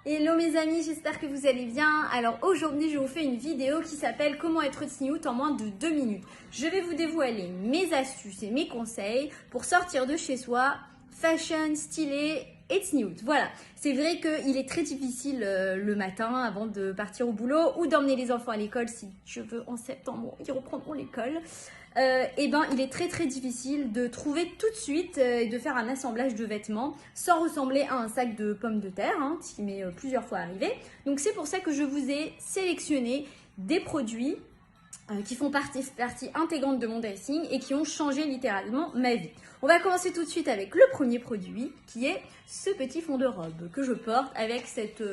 Hello mes amis, j'espère que vous allez bien. Alors aujourd'hui je vous fais une vidéo qui s'appelle comment être tsniout en moins de 2 minutes. Je vais vous dévoiler mes astuces et mes conseils pour sortir de chez soi, fashion, stylé et tsniout. Voilà, c'est vrai qu'il est très difficile le matin avant de partir au boulot ou d'emmener les enfants à l'école si je veux en septembre, ils reprendront l'école. Et ben il est très difficile de trouver tout de suite et de faire un assemblage de vêtements sans ressembler à un sac de pommes de terre, ce qui m'est plusieurs fois arrivé. Donc c'est pour ça que je vous ai sélectionné des produits qui font partie intégrante de mon dressing et qui ont changé littéralement ma vie. On va commencer tout de suite avec le premier produit qui est ce petit fond de robe que je porte avec cette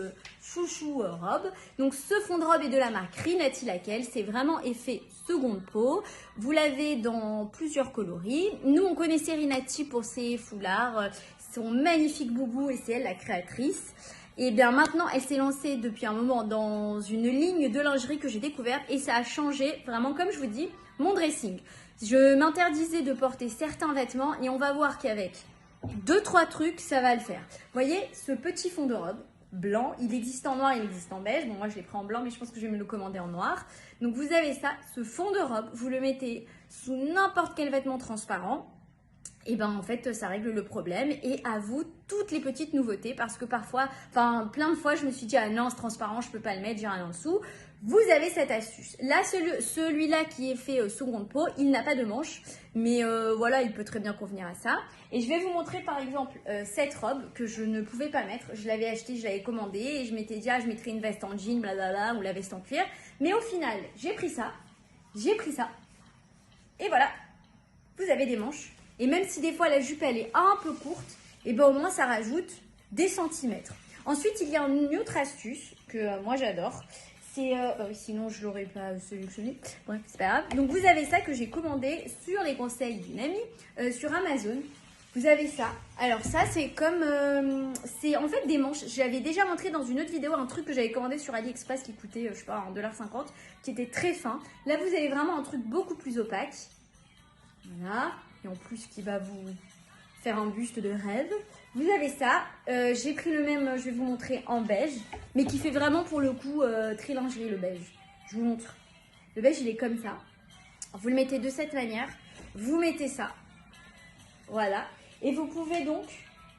chouchou robe. Donc ce fond de robe est de la marque Rinati Laquelle, c'est vraiment effet seconde peau. Vous l'avez dans plusieurs coloris. Nous on connaissait Rinati pour ses foulards, son magnifique boubou et c'est elle la créatrice. Et bien maintenant, elle s'est lancée depuis un moment dans une ligne de lingerie que j'ai découverte et ça a changé vraiment, comme je vous dis, mon dressing. Je m'interdisais de porter certains vêtements et on va voir qu'avec 2-3 trucs, ça va le faire. Vous voyez, ce petit fond de robe blanc, il existe en noir, il existe en beige. Bon, moi je l'ai pris en blanc, mais je pense que je vais me le commander en noir. Donc vous avez ça, ce fond de robe, vous le mettez sous n'importe quel vêtement transparent. Et ben en fait ça règle le problème et à vous toutes les petites nouveautés parce que parfois, plein de fois je me suis dit ah non c'est transparent je peux pas le mettre, j'ai rien en dessous. Vous avez cette astuce. Là celui-là qui est fait seconde peau, il n'a pas de manche mais voilà il peut très bien convenir à ça. Et je vais vous montrer par exemple cette robe que je ne pouvais pas mettre. Je l'avais achetée, je l'avais commandée et je m'étais dit ah je mettrais une veste en jean blablabla ou la veste en cuir. Mais au final j'ai pris ça et voilà vous avez des manches. Et même si des fois la jupe elle est un peu courte, et ben au moins ça rajoute des centimètres. Ensuite il y a une autre astuce que moi j'adore. C'est sinon je l'aurais pas sélectionné. Bref c'est pas grave. Donc vous avez ça que j'ai commandé sur les conseils d'une amie sur Amazon. Vous avez ça. Alors ça c'est comme c'est en fait des manches. J'avais déjà montré dans une autre vidéo un truc que j'avais commandé sur AliExpress qui coûtait je sais pas 1,50 $, qui était très fin. Là vous avez vraiment un truc beaucoup plus opaque. Voilà. Et en plus qui va vous faire un buste de rêve. Vous avez ça, j'ai pris le même, je vais vous montrer en beige, mais qui fait vraiment pour le coup très lingerie le beige. Je vous montre. Le beige il est comme ça. Vous le mettez de cette manière, vous mettez ça, voilà. Et vous pouvez donc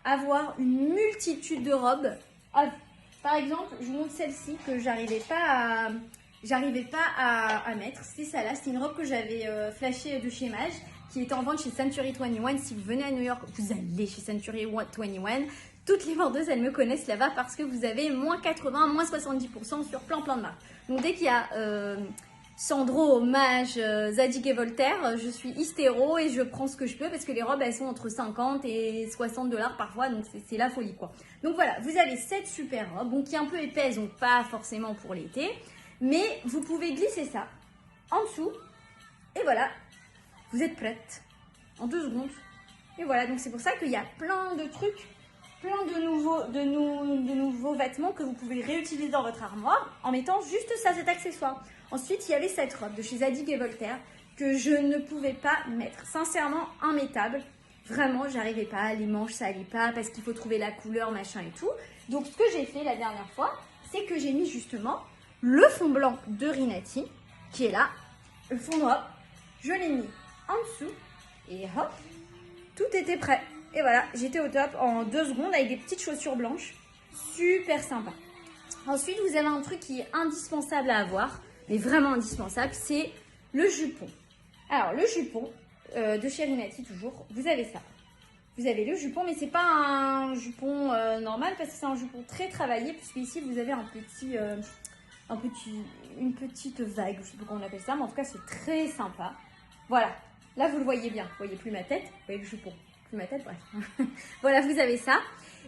avoir une multitude de robes. Par exemple, je vous montre celle-ci que j'arrivais pas à mettre. C'est ça là, c'est une robe que j'avais flashée de chez Mage, qui est en vente chez Century 21. Si vous venez à New York, vous allez chez Century 21. Toutes les vendeuses, elles me connaissent là-bas parce que vous avez moins 80, moins 70% sur plein de marques. Donc dès qu'il y a Sandro, Mage, Zadig et Voltaire, je suis hystéro et je prends ce que je peux parce que les robes, elles sont entre 50 et 60 $ parfois, donc c'est la folie quoi. Donc voilà, vous avez cette super robe, bon, qui est un peu épaisse, donc pas forcément pour l'été, mais vous pouvez glisser ça en dessous et voilà. Vous êtes prête en 2 secondes. Et voilà, donc c'est pour ça qu'il y a plein de trucs, plein de nouveaux vêtements que vous pouvez réutiliser dans votre armoire en mettant juste ça, cet accessoire. Ensuite, il y avait cette robe de chez Zadig et Voltaire que je ne pouvais pas mettre. Sincèrement, immettable. Vraiment, j'arrivais pas, les manches ça allait pas parce qu'il faut trouver la couleur, machin et tout. Donc ce que j'ai fait la dernière fois, c'est que j'ai mis justement le fond blanc de Rinati qui est là, le fond noir. Je l'ai mis en dessous et hop, tout était prêt. Et voilà, j'étais au top en 2 secondes avec des petites chaussures blanches, super sympa. Ensuite, vous avez un truc qui est indispensable à avoir, mais vraiment indispensable, c'est le jupon. Alors le jupon de chez Rinati toujours, vous avez ça. Vous avez le jupon, mais c'est pas un jupon normal parce que c'est un jupon très travaillé puisque ici vous avez une petite vague, je sais pas comment on appelle ça, mais en tout cas c'est très sympa. Voilà. Là, vous le voyez bien. Vous voyez plus ma tête. Vous voyez le jupon. Plus ma tête, bref. Voilà, vous avez ça.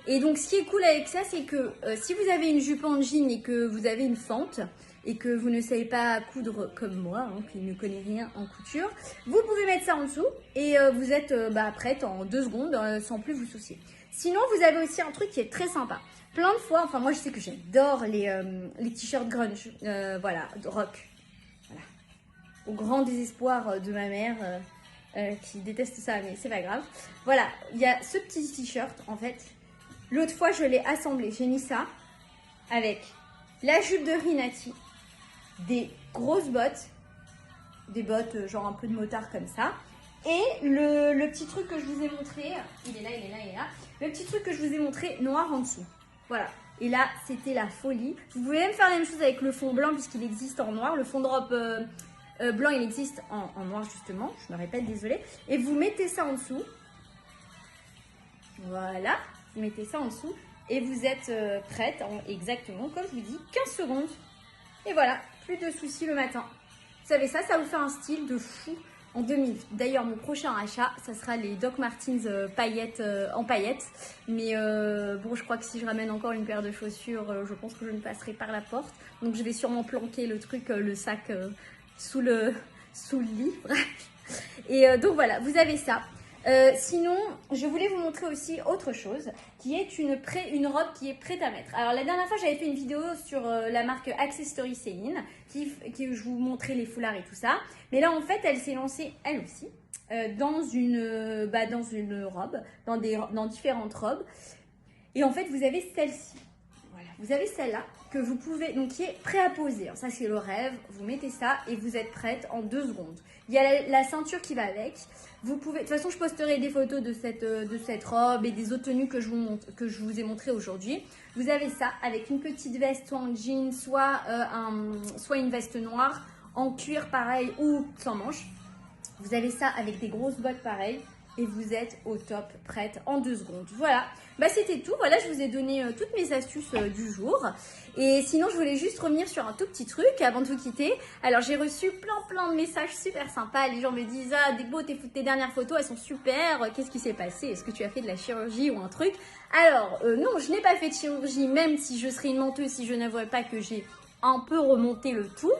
Et donc, ce qui est cool avec ça, c'est que si vous avez une jupe en jean et que vous avez une fente et que vous ne savez pas coudre comme moi, qui ne connaît rien en couture, vous pouvez mettre ça en dessous et vous êtes prête en 2 secondes sans plus vous soucier. Sinon, vous avez aussi un truc qui est très sympa. Plein de fois, enfin moi, je sais que j'adore les t-shirts grunge, voilà, rock. Voilà. Au grand désespoir de ma mère qui déteste ça, mais c'est pas grave. Voilà, il y a ce petit t-shirt en fait. L'autre fois, je l'ai assemblé. J'ai mis ça avec la jupe de Rinati, des grosses bottes, des bottes genre un peu de motard comme ça. Et le petit truc que je vous ai montré, il est là, il est là, il est là. Le petit truc que je vous ai montré noir en dessous. Voilà. Et là, c'était la folie. Vous pouvez même faire la même chose avec le fond blanc puisqu'il existe en noir. Le fond de robe blanc, il existe en noir justement. Je me répète, désolée. Et vous mettez ça en dessous. Voilà. Vous mettez ça en dessous. Et vous êtes prête en exactement, comme je vous dis, 15 secondes. Et voilà, plus de soucis le matin. Vous savez ça vous fait un style de fou en 2000. D'ailleurs, mon prochain achat, ça sera les Doc Martens paillettes, en paillettes. Mais bon, je crois que si je ramène encore une paire de chaussures, je pense que je ne passerai par la porte. Donc, je vais sûrement planquer le truc, le sac sous le lit. Et donc, voilà, vous avez ça. Sinon, je voulais vous montrer aussi autre chose, qui est une robe qui est prête à mettre. Alors, la dernière fois, j'avais fait une vidéo sur la marque Accessory Céline, qui je vous montrais les foulards et tout ça. Mais là, en fait, elle s'est lancée, elle aussi, dans une robe, dans différentes robes. Et en fait, vous avez celle-ci. Voilà, vous avez celle-là que vous pouvez, donc qui est prêt à poser. Alors, ça, c'est le rêve. Vous mettez ça et vous êtes prête en 2 secondes. Il y a la ceinture qui va avec. Vous pouvez, de toute façon, je posterai des photos de cette robe et des autres tenues que je vous ai montrées aujourd'hui. Vous avez ça avec une petite veste, soit en jean, soit une veste noire, en cuir pareil ou sans manches. Vous avez ça avec des grosses bottes pareilles. Et vous êtes au top, prête en 2 secondes. Voilà, bah c'était tout. Voilà, je vous ai donné toutes mes astuces du jour. Et sinon, je voulais juste revenir sur un tout petit truc avant de vous quitter. Alors, j'ai reçu plein de messages super sympas. Les gens me disent « Ah, Degbo, tes dernières photos, elles sont super. Qu'est-ce qui s'est passé? Est-ce que tu as fait de la chirurgie ou un truc ?» Alors, non, je n'ai pas fait de chirurgie, même si je serais une menteuse si je n'avouerais pas que j'ai un peu remonté le tout.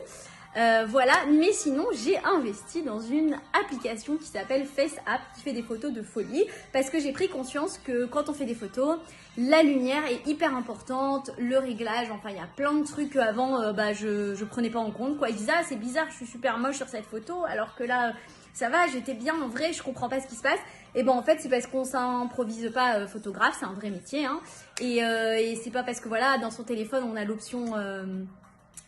Voilà, mais sinon j'ai investi dans une application qui s'appelle FaceApp qui fait des photos de folie parce que j'ai pris conscience que quand on fait des photos, la lumière est hyper importante, le réglage, enfin il y a plein de trucs qu'avant je prenais pas en compte quoi. Je disais ah c'est bizarre, je suis super moche sur cette photo alors que là ça va, j'étais bien en vrai, je comprends pas ce qui se passe. Et ben en fait c'est parce qu'on s'improvise pas photographe, c'est un vrai métier hein. Et c'est pas parce que voilà dans son téléphone on a l'option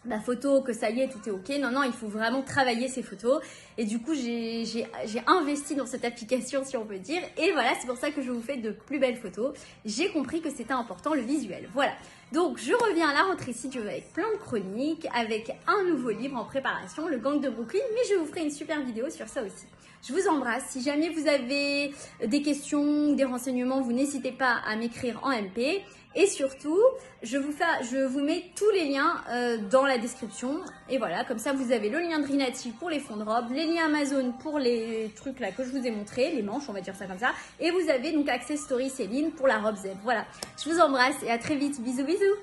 la photo, que ça y est, tout est ok. Non, il faut vraiment travailler ces photos. Et du coup, j'ai investi dans cette application, si on peut dire. Et voilà, c'est pour ça que je vous fais de plus belles photos. J'ai compris que c'était important, le visuel. Voilà. Donc, je reviens à la rentrée, si Dieu veut, avec plein de chroniques, avec un nouveau livre en préparation, Le Gang de Brooklyn. Mais je vous ferai une super vidéo sur ça aussi. Je vous embrasse. Si jamais vous avez des questions ou des renseignements, vous n'hésitez pas à m'écrire en MP. Et surtout, je vous mets tous les liens dans la description. Et voilà, comme ça, vous avez le lien de Rinati pour les fonds de robe, les liens Amazon pour les trucs là que je vous ai montrés, les manches, on va dire ça comme ça. Et vous avez donc Accessory Céline pour la robe Z. Voilà, je vous embrasse et à très vite. Bisous, bisous.